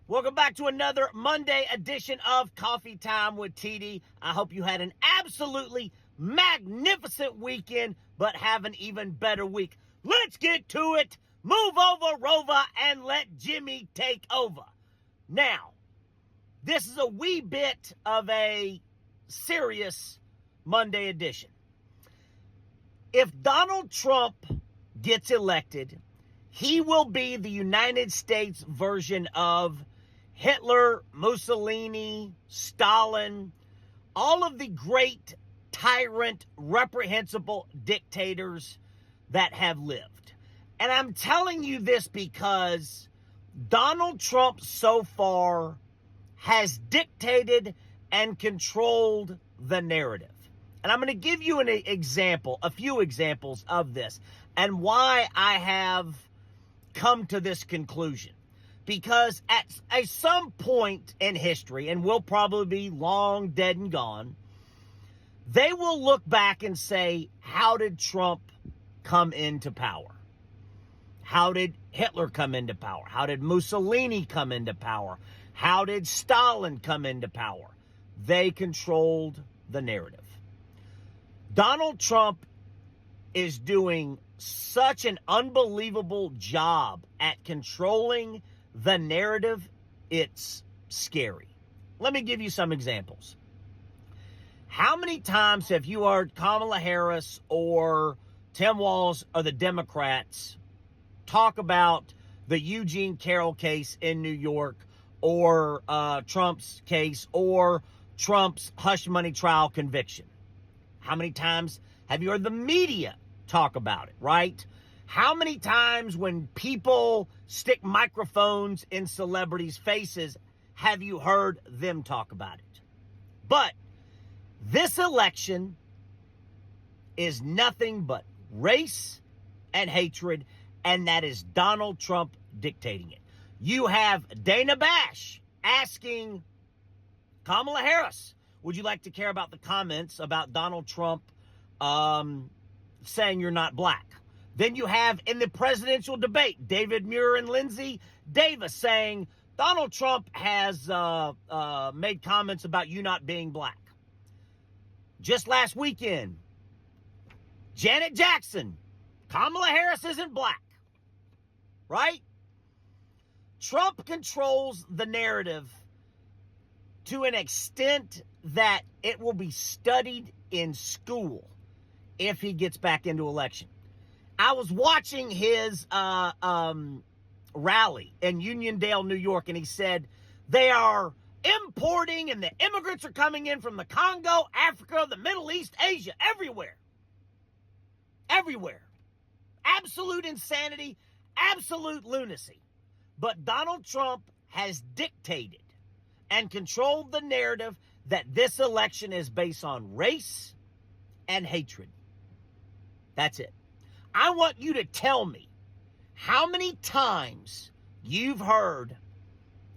Welcome back to another Monday edition of Coffee Time with TD. I hope you had an absolutely magnificent weekend, but have an even better week. Let's get to it. Move over, Rover, and let Jimmy take over. Now, this is a wee bit of a serious Monday edition. If Donald Trump gets elected, he will be the United States version of Hitler, Mussolini, Stalin, all of the great tyrant, reprehensible dictators that have lived. And I'm telling you this because Donald Trump so far has dictated and controlled the narrative. And I'm going to give you an example, a few examples of this, and why I have come to this conclusion. Because at some point in history, and we'll probably be long dead and gone, they will look back and say, how did Trump come into power? How did Hitler come into power? How did Mussolini come into power? How did Stalin come into power? They controlled the narrative. Donald Trump is doing such an unbelievable job at controlling the narrative, it's scary. Let me give you some examples. How many times have you heard Kamala Harris or Tim Walz or the Democrats talk about the Eugene Carroll case in New York, or Trump's case, or Trump's hush money trial conviction? How many times have you heard the media talk about it, right? How many times when people stick microphones in celebrities' faces have you heard them talk about it? But this election is nothing but race and hatred, and that is Donald Trump dictating it. You have Dana Bash asking Kamala Harris, would you like to care about the comments about Donald Trump saying you're not black? Then you have in the presidential debate, David Muir and Lindsey Davis saying Donald Trump has made comments about you not being black. Just last weekend, Janet Jackson, Kamala Harris isn't black, right? Trump controls the narrative to an extent that it will be studied in school if he gets back into election. I was watching his rally in Uniondale, New York, and he said they are importing and the immigrants are coming in from the Congo, Africa, the Middle East, Asia, everywhere. Everywhere. Absolute insanity, absolute lunacy. But Donald Trump has dictated and controlled the narrative that this election is based on race and hatred. That's it. I want you to tell me how many times you've heard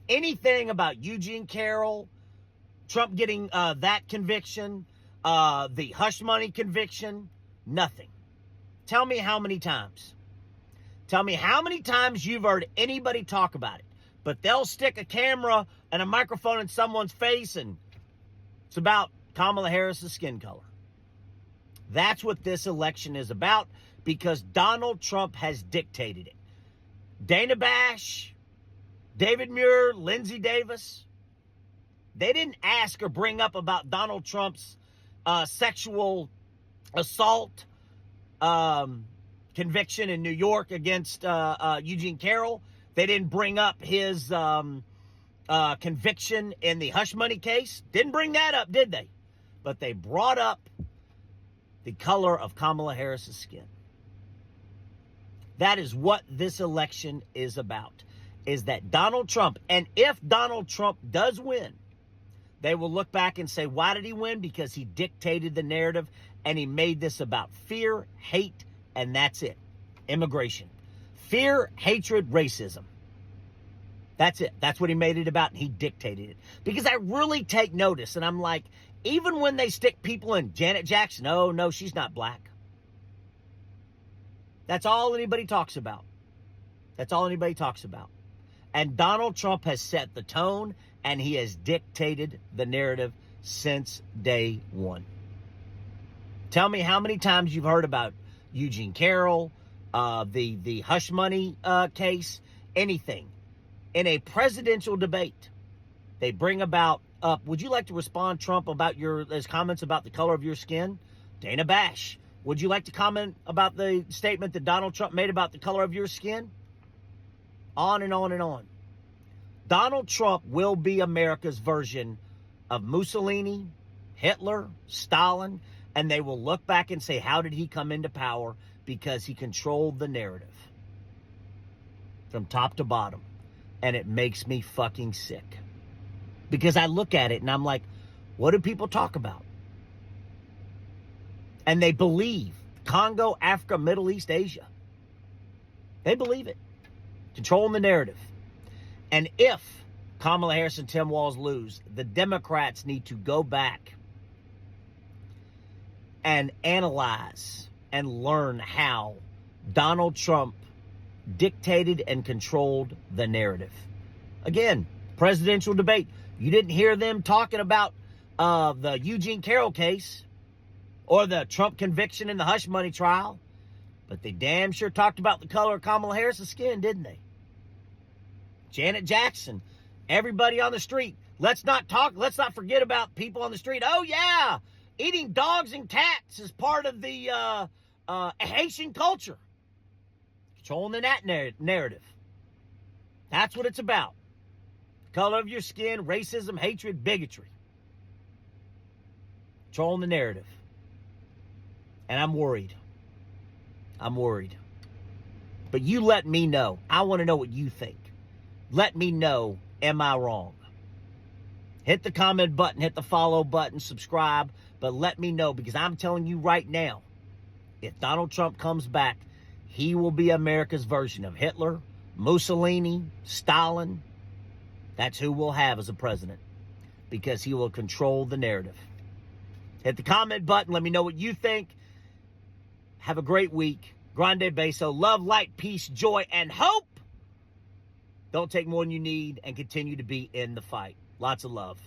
anything about Eugene Carroll, Trump getting that conviction, the hush money conviction. Nothing. Tell me how many times. Tell me how many times you've heard anybody talk about it. But they'll stick a camera and a microphone in someone's face and it's about Kamala Harris's skin color. That's what this election is about, because Donald Trump has dictated it. Dana Bash, David Muir, Lindsey Davis, they didn't ask or bring up about Donald Trump's sexual assault conviction in New York against Eugene Carroll. They didn't bring up his conviction in the hush money case. Didn't bring that up, did they? But they brought up the color of Kamala Harris's skin. That is what this election is about, is that Donald Trump, and if Donald Trump does win, they will look back and say, why did he win? Because he dictated the narrative and he made this about fear, hate, and that's it. Immigration. Fear, hatred, racism. That's it. That's what he made it about, and he dictated it. Because I really take notice, and I'm like, even when they stick people in, Janet Jackson, oh, no, she's not black. That's all anybody talks about. That's all anybody talks about. And Donald Trump has set the tone, and he has dictated the narrative since day one. Tell me how many times you've heard about Eugene Carroll, the hush money case, anything. In a presidential debate, they bring about up, would you like to respond, Trump, about his comments about the color of your skin? Dana Bash, would you like to comment about the statement that Donald Trump made about the color of your skin? On and on and on. Donald Trump will be America's version of Mussolini, Hitler, Stalin, and they will look back and say, how did he come into power? Because he controlled the narrative from top to bottom. And it makes me fucking sick. Because I look at it and I'm like, what do people talk about? And they believe Congo, Africa, Middle East, Asia. They believe it. Controlling the narrative. And if Kamala Harris and Tim Walz lose, the Democrats need to go back and analyze and learn how Donald Trump dictated and controlled the narrative. Again, presidential debate. You didn't hear them talking about the Eugene Carroll case or the Trump conviction in the hush money trial, but they damn sure talked about the color of Kamala Harris's skin, didn't they? Janet Jackson, everybody on the street. Let's not forget about people on the street. Oh, yeah, eating dogs and cats is part of the Haitian culture. Controlling that narrative. That's what it's about. Color of your skin, racism, hatred, bigotry. Controlling the narrative. And I'm worried. I'm worried. But you let me know. I want to know what you think. Let me know, am I wrong? Hit the comment button, hit the follow button, subscribe, but let me know, because I'm telling you right now, if Donald Trump comes back, he will be America's version of Hitler, Mussolini, Stalin. That's who we'll have as a president, because he will control the narrative. Hit the comment button. Let me know what you think. Have a great week. Grande Beso. Love, light, peace, joy, and hope. Don't take more than you need, and continue to be in the fight. Lots of love.